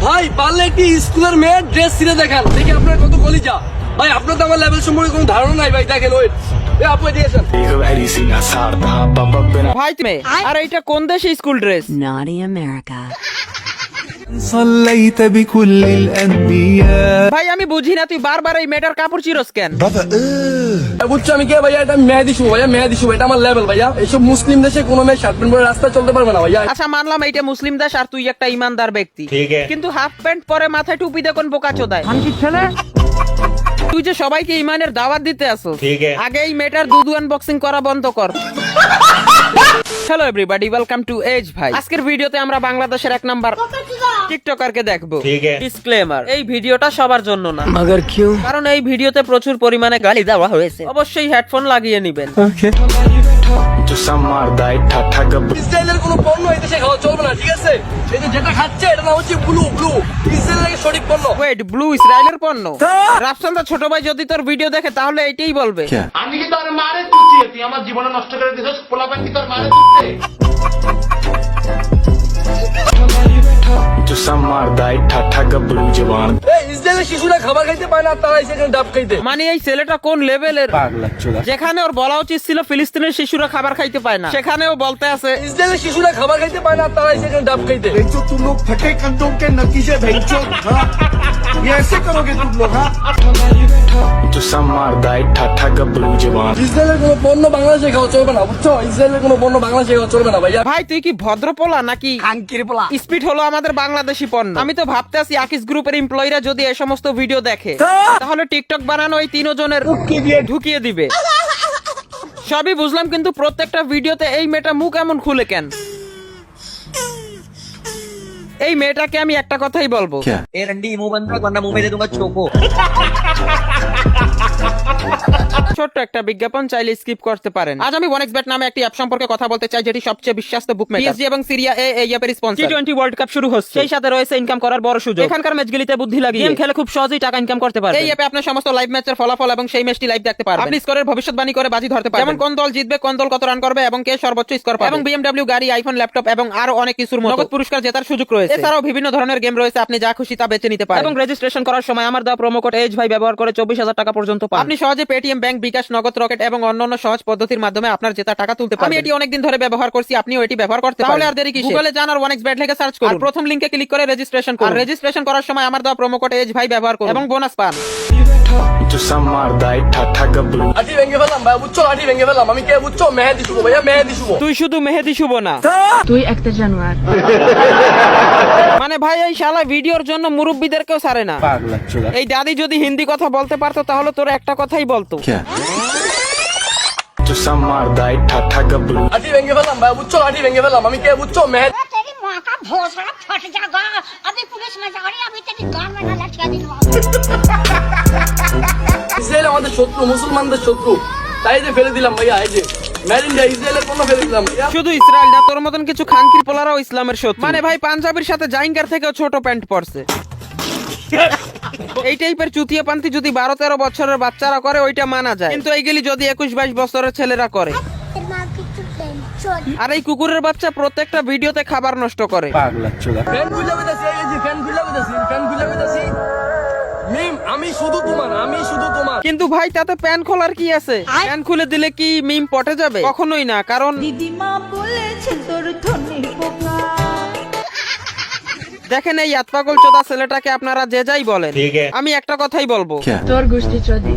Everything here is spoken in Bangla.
ভাই পারলে একটি স্কুলের মেয়ের ড্রেস ছিঁড়ে দেখান, দেখি আপনার কত কলিজা। ভাই আপনার তো আমার লেভেল সম্পর্কে কোনো ধারণা নাই ভাই, দেখেন ওই আপু দিয়েছেন। ভাই তুমি আর এইটা কোন দেশে স্কুল ড্রেস? Naughty America. صليت بكل الأنبياء ভাই আমি বুঝি না, তুই বারবার এই মেয়েটার কাপড় চিরস কেন? বুঝছো আমি কে ভাইয়া, এটা মেহেদি শুভ ভাইয়া, মেহেদি শুভ, এটা আমার লেভেল ভাইয়া। এইসব মুসলিম দেশে কোনো মেয়ে শার্ট প্যান্ট পরে রাস্তায় চলতে পারবে না ভাইয়া। আচ্ছা মানলাম এইটা মুসলিম দেশ আর তুই একটা ইমানদার ব্যক্তি, কিন্তু হাফ প্যান্ট পরে মাথায় টুপি দিয়ে কোন বোকা চোদায়? তুই যে সবাইকে ইমানের দাওয়াত দিতে আসো, আগে এই মেয়েটার দুধ আনবক্সিং করা বন্ধ কর। হ্যালো এভরিবডি, ওয়েলকাম টু এজ ভাই। আজকের ভিডিওতে আমরা বাংলাদেশের এক নাম্বার টিকটকারকে দেখবো। ডিসক্লেমার, এই ভিডিওটা সবার জন্য না, मगर क्यों? কারণ এই ভিডিওতে প্রচুর পরিমাণে গালি দেওয়া হয়েছে। অবশ্যই হেডফোন লাগিয়ে নিবেন। ইসরায়েলের কোনো পণ্য এই দেশে খাওয়া চলবে না, ঠিক আছে? এই যে যেটা খাচ্ছে এটা নাম হচ্ছে ব্লু ব্লু, ইসরায়েলের সঠিক পণ্য। ওয়েট, ব্লু ইসরায়েলের পণ্য? রাফসানদা ছোট ভাই যদি তোর ভিডিও দেখে তাহলে এইটাই বলবে। আমি কি তোর মারে তুই তুই আমার জীবনে নষ্ট করে দিছিস, পোলাপান কি তোর মারে তুই? এই ইসরায়েলের শিশুরা খাবার খাইতে পায় না, তারা এসে ডাব খাইতে। মানে এই ছেলেটা কোন লেভেলের? যেখানে ওর বলা উচিত ছিল ফিলিস্তিনের শিশুরা খাবার খাইতে পায় না, সেখানেও বলতে আছে ইসরায়েলের শিশুরা খাবার খাইতে পায় না, তারা এসে ডাব খাইতে। तुम लोग फटे कंधों के नतीजे भेजो ये ऐसे करोगे तुम लोग? ইসরায়েলের কোনো পণ্য বাংলাদেশে খাওয়া চলবে না, বুঝছো? ইসরায়েলের কোনো পণ্য বাংলাদেশে খাওয়া চলবে না ভাইয়া। ভাই তুই কি ভদ্র পোলা নাকি স্পিড হলো আমাদের বাংলাদেশি পণ্য? আমি তো ভাবতে আছি আকিস গ্রুপের এমপ্লয়িরা যদি এই সমস্ত ভিডিও দেখে তাহলে টিকটক বানানো এই তিনজনের ঢুকিয়ে দিবে। সবই বুঝলাম, কিন্তু প্রত্যেকটা ভিডিওতে এই মেয়েটা মুখ এমন খুলে কেন? এই মেয়েটাকে আমি একটা কথাই বলবো, ए रंडी मुंह बंद रख वरना मुंह में दे दूंगा चोको। ছোট্ট একটা বিজ্ঞাপন, চাইলে স্কিপ করতে পারেন। আজ আমি OneXBet নামে একটি অ্যাপ সম্পর্কে কথা বলতে চাই, যেটি সবচেয়ে বিশ্বস্ত বুকমেকার। PSG এবং সিরিয়া এ এই অ্যাপের স্পন্সর। টি20 ওয়ার্ল্ড কাপ শুরু হচ্ছে, সেই সাথে রয়েছে ইনকাম করার বড় সুযোগ। এখানকার ম্যাচগুলিতে বুদ্ধি লাগিয়ে গেম খেলে খুব সহজেই টাকা ইনকাম করতে পারবেন। এই অ্যাপে আপনি সমস্ত লাইভ ম্যাচের ফলাফল এবং সেই ম্যাচটি লাইভ দেখতে পারবেন। আপনি স্কোরের ভবিষ্যৎবাণী করে বাজি ধরতে পারবেন, যেমন কোন দল জিতবে, কোন দল কত রান করবে এবং কে সর্বোচ্চ স্কোর পাবে। এবং BMW গাড়ি, আইফোন, ল্যাপটপ এবং আরো অনেক কিছুর মতো নগদ পুরস্কার জেতার সুযোগ রয়েছে। এছাড়াও বিভিন্ন ধরনের গেম রয়েছে, আপনি যা খুশি তা বেছে নিতে পারেন। এবং রেজিস্ট্রেশন করার সময় আমার দেওয়া প্রোমো কোড এজ ভাই ব্যবহার করে 24,000 টাকা পর্যন্ত পান। আপনি সহজে পেটিএম, ব্যাংক, বিকাশ, নগদ, রকেট এবং অন্যান্য সহজ পদ্ধতির মাধ্যমে আপনার জেতা টাকা তুলতে পারবেন। আমি এটি অনেকদিন ধরে ব্যবহার করছি, আপনিও এটি ব্যবহার করতে পারেন। তাহলে আর দেরি কিসের? গুগলে যান আর OneXBet লিখে সার্চ করুন, আর প্রথম লিংকে ক্লিক করে রেজিস্ট্রেশন করুন। আর রেজিস্ট্রেশন করার সময় আমার দেওয়া প্রোমো কোড এজ ভাই ব্যবহার করুন এবং বোনাস পান। আটি ভেঙে ফেললাম ভাই, বুঝছো? আটি ভেঙে ফেললাম। আমি কে বুঝছো? মেহেদি শুভ ভাইয়া, মেহেদি শুভ। তুই শুধু মেহেদি শুভ না, তুই একটা জানোয়ার। মানে ভাই এই শালা ভিডিওর জন্য মুরব্বীদেরকেও ছাড়ে না। এই দাদি যদি হিন্দি কথা বলতে পারতো তাহলে তোর একটা কথাই বলতো। আটি ভেঙে ফেললাম ভাই, বুঝছো? আটি ভেঙে ফেললাম। আমি কে বুঝছো? মেহেদি। तेरी माँ का भोसड़ा फट जाएगा। अभी पुलिस में जा रही है, अभी तेरी गान में ना लटका दिलवा। ইসরায়েল আমাদের শত্রু, মুসলমানদের শত্রু, তাই যে ফেলে দিলাম ভাইয়া। এই যে মেড ইন্ডিয়া ইসরায়েলের পণ্য ফেলে দিলাম ভাইয়া। শুধু ইসরায়েল না, তোর মতন কিছু খানকির পোলারাও ইসলামের শত্রু। মানে ভাই পাঞ্জাবির সাথে জাইঙ্গার থেকেও ছোট প্যান্ট পরছে। এই টাইপের চুতিয়া পান্তি যদি 12-13 বছরের বাচ্চারা করে ওইটা মানা যায়, কিন্তু এইগুলি যদি 21-22 বছরের ছেলেরা করে। আর এই কুকুরের বাচ্চা প্রত্যেকটা ভিডিওতে খাবার নষ্ট করে। ফ্যান খুলে গেছে, এই যে ফ্যান খুলে গেছে, ফ্যান খুলে গেছে। মিম, আমি শুধু তোমার, আমি শুধু তোমার। কিন্তু ভাই তাতে প্যান খোলার কি আছে? প্যান খুলে দিলে কি মিম পটে যাবে? কখনোই না, কারণ দিদিমা বলেছে তোর ধনের পোকা। দেখেন এই আতপাগল চোদা ছেলেটাকে আপনারা যে যাই বলেন, আমি একটা কথাই বলবো, তোর গোষ্ঠী চোদে।